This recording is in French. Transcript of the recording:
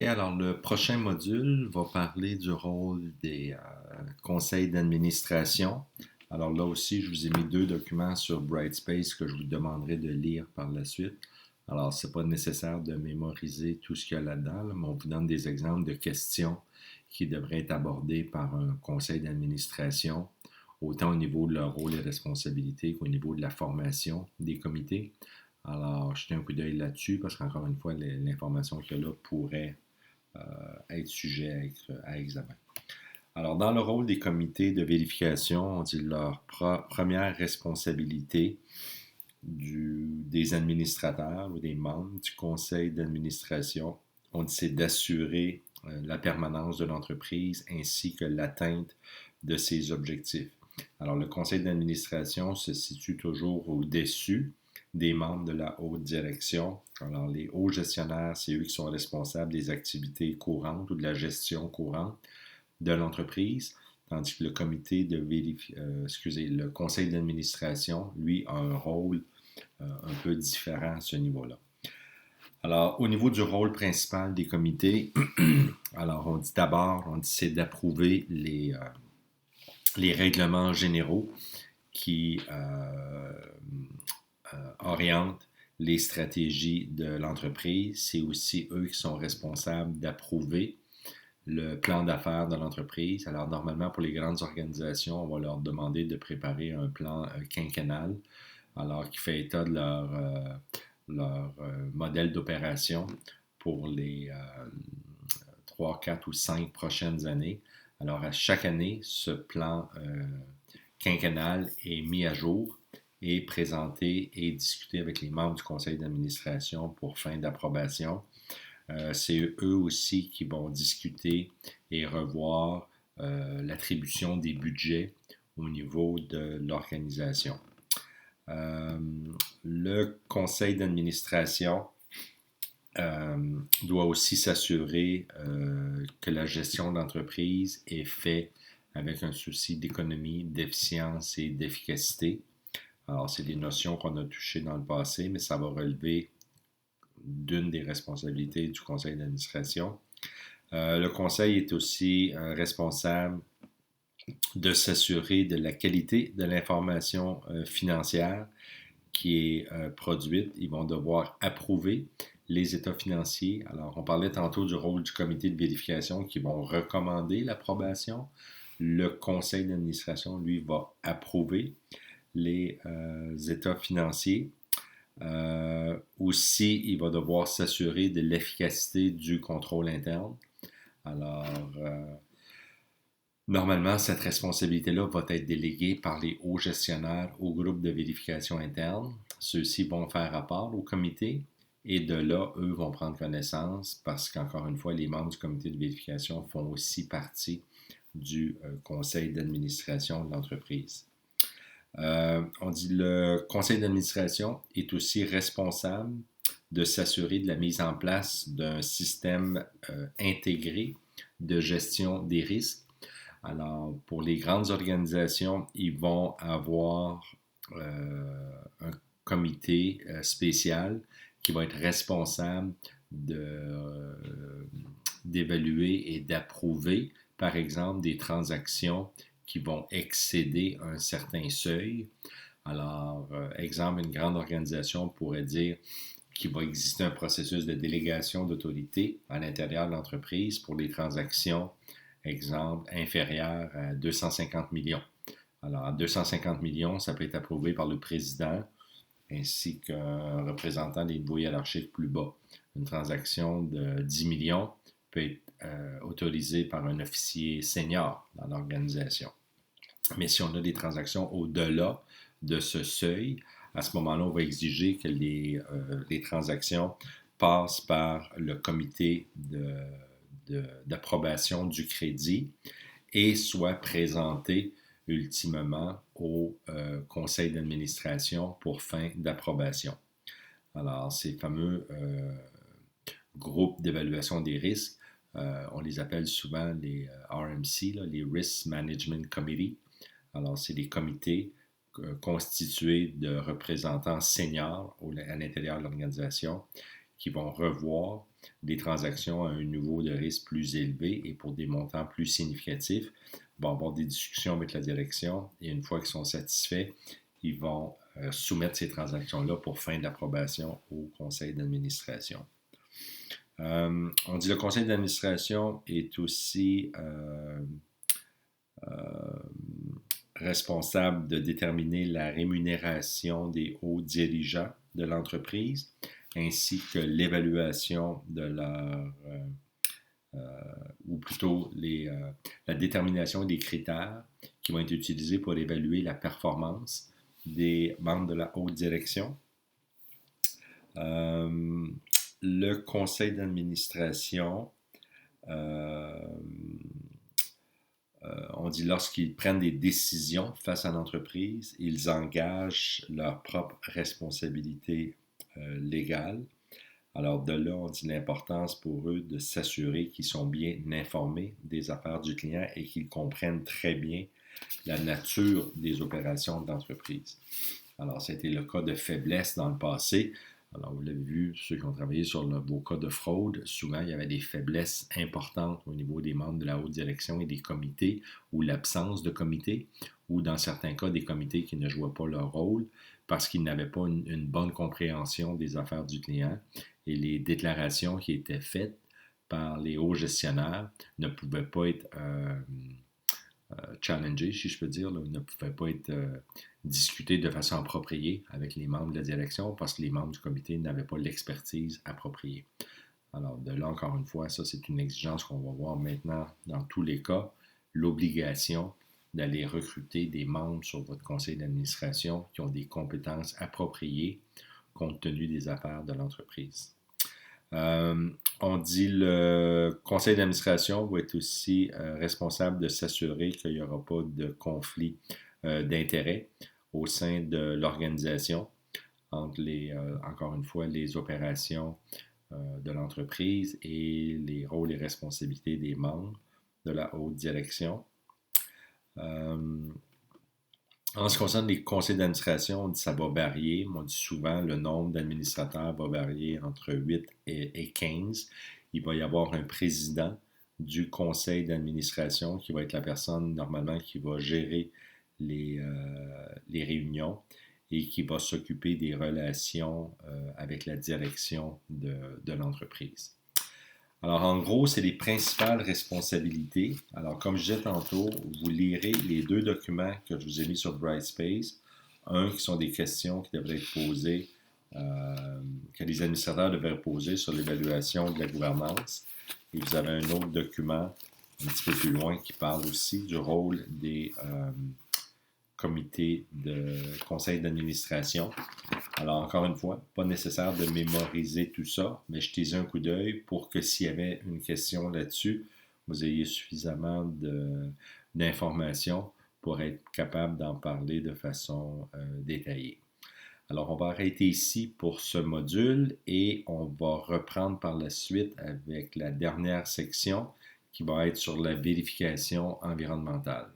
Et alors, le prochain module va parler du rôle des conseils d'administration. Alors là aussi, je vous ai mis deux documents sur Brightspace que je vous demanderai de lire par la suite. Alors, ce n'est pas nécessaire de mémoriser tout ce qu'il y a là-dedans, mais on vous donne des exemples de questions qui devraient être abordées par un conseil d'administration, autant au niveau de leur rôle et responsabilités qu'au niveau de la formation des comités. Alors, jetez un coup d'œil là-dessus parce qu'encore une fois, l'information qu'il y a là pourrait être sujet à examen. Alors, dans le rôle des comités de vérification, on dit leur première responsabilité des administrateurs ou des membres du conseil d'administration, on dit c'est d'assurer la permanence de l'entreprise ainsi que l'atteinte de ses objectifs. Alors, le conseil d'administration se situe toujours au-dessus des membres de la haute direction. Alors, les hauts gestionnaires, c'est eux qui sont responsables des activités courantes ou de la gestion courante de l'entreprise, tandis que le le conseil d'administration, lui, a un rôle un peu différent à ce niveau-là. Alors, au niveau du rôle principal des comités, alors on dit d'abord, c'est d'approuver les règlements généraux qui orientent les stratégies de l'entreprise. C'est aussi eux qui sont responsables d'approuver le plan d'affaires de l'entreprise. Alors, normalement, pour les grandes organisations, on va leur demander de préparer un plan quinquennal, alors qui fait état de leur modèle d'opération pour les 3, 4 ou 5 prochaines années. Alors, à chaque année, ce plan quinquennal est mis à jour et présenté et discuté avec les membres du conseil d'administration pour fin d'approbation. C'est eux aussi qui vont discuter et revoir l'attribution des budgets au niveau de l'organisation. Le conseil d'administration doit aussi s'assurer que la gestion de l'entreprise est faite avec un souci d'économie, d'efficience et d'efficacité. Alors, c'est des notions qu'on a touchées dans le passé, mais ça va relever d'une des responsabilités du conseil d'administration. Le conseil est aussi responsable de s'assurer de la qualité de l'information financière qui est produite. Ils vont devoir approuver les états financiers. Alors, on parlait tantôt du rôle du comité de vérification qui vont recommander l'approbation. Le conseil d'administration, lui, va approuver les états financiers. Aussi, il va devoir s'assurer de l'efficacité du contrôle interne. Alors, normalement, cette responsabilité-là va être déléguée par les hauts gestionnaires au groupe de vérification interne. Ceux-ci vont faire rapport au comité et de là, eux vont prendre connaissance parce qu'encore une fois, les membres du comité de vérification font aussi partie du conseil d'administration de l'entreprise. On dit le conseil d'administration est aussi responsable de s'assurer de la mise en place d'un système intégré de gestion des risques. Alors, pour les grandes organisations, ils vont avoir un comité spécial qui va être responsable d'évaluer et d'approuver, par exemple, des transactions qui vont excéder un certain seuil. Alors, exemple, une grande organisation pourrait dire qu'il va exister un processus de délégation d'autorité à l'intérieur de l'entreprise pour les transactions, exemple, inférieures à 250 millions. Alors, à 250 millions, ça peut être approuvé par le président ainsi qu'un représentant des niveaux hiérarchiques plus bas. Une transaction de 10 millions peut être autorisée par un officier senior dans l'organisation. Mais si on a des transactions au-delà de ce seuil, à ce moment-là, on va exiger que les transactions passent par le comité d'approbation du crédit et soient présentées ultimement au conseil d'administration pour fin d'approbation. Alors, ces fameux groupes d'évaluation des risques, on les appelle souvent les RMC, là, les Risk Management Committee. Alors, c'est des comités constitués de représentants seniors à l'intérieur de l'organisation qui vont revoir des transactions à un niveau de risque plus élevé et pour des montants plus significatifs, vont avoir des discussions avec la direction et une fois qu'ils sont satisfaits, ils vont soumettre ces transactions-là pour fin d'approbation au conseil d'administration. On dit le conseil d'administration est aussi responsable de déterminer la rémunération des hauts dirigeants de l'entreprise ainsi que l'évaluation de leur, ou plutôt la détermination des critères qui vont être utilisés pour évaluer la performance des membres de la haute direction. Le conseil d'administration, on dit lorsqu'ils prennent des décisions face à l'entreprise, ils engagent leur propre responsabilité légale. Alors de là, on dit l'importance pour eux de s'assurer qu'ils sont bien informés des affaires du client et qu'ils comprennent très bien la nature des opérations de l'entreprise. Alors, ça a été le cas de faiblesse dans le passé. Alors, vous l'avez vu, ceux qui ont travaillé sur vos cas de fraude, souvent, il y avait des faiblesses importantes au niveau des membres de la haute direction et des comités, ou l'absence de comités, ou dans certains cas, des comités qui ne jouaient pas leur rôle parce qu'ils n'avaient pas une bonne compréhension des affaires du client et les déclarations qui étaient faites par les hauts gestionnaires ne pouvaient pas être challengées, si je peux dire, là, ne pouvaient pas être discutées de façon appropriée avec les membres de la direction parce que les membres du comité n'avaient pas l'expertise appropriée. Alors, de là, encore une fois, ça, c'est une exigence qu'on va voir maintenant dans tous les cas, l'obligation d'aller recruter des membres sur votre conseil d'administration qui ont des compétences appropriées compte tenu des affaires de l'entreprise. On dit le conseil d'administration va être aussi responsable de s'assurer qu'il n'y aura pas de conflit d'intérêts au sein de l'organisation entre encore une fois, les opérations de l'entreprise et les rôles et responsabilités des membres de la haute direction. En ce qui concerne les conseils d'administration, on dit que ça va varier. On dit souvent le nombre d'administrateurs va varier entre 8 et 15. Il va y avoir un président du conseil d'administration qui va être la personne normalement qui va gérer les réunions et qui va s'occuper des relations avec la direction de l'entreprise. Alors, en gros, c'est les principales responsabilités. Alors, comme je disais tantôt, vous lirez les deux documents que je vous ai mis sur Brightspace. Un qui sont des questions qui devraient être posées, que les administrateurs devraient poser sur l'évaluation de la gouvernance. Et vous avez un autre document un petit peu plus loin qui parle aussi du rôle des comités de conseil d'administration. Alors, encore une fois, pas nécessaire de mémoriser tout ça, mais jetez un coup d'œil pour que s'il y avait une question là-dessus, vous ayez suffisamment d'informations pour être capable d'en parler de façon détaillée. Alors, on va arrêter ici pour ce module et on va reprendre par la suite avec la dernière section qui va être sur la vérification environnementale.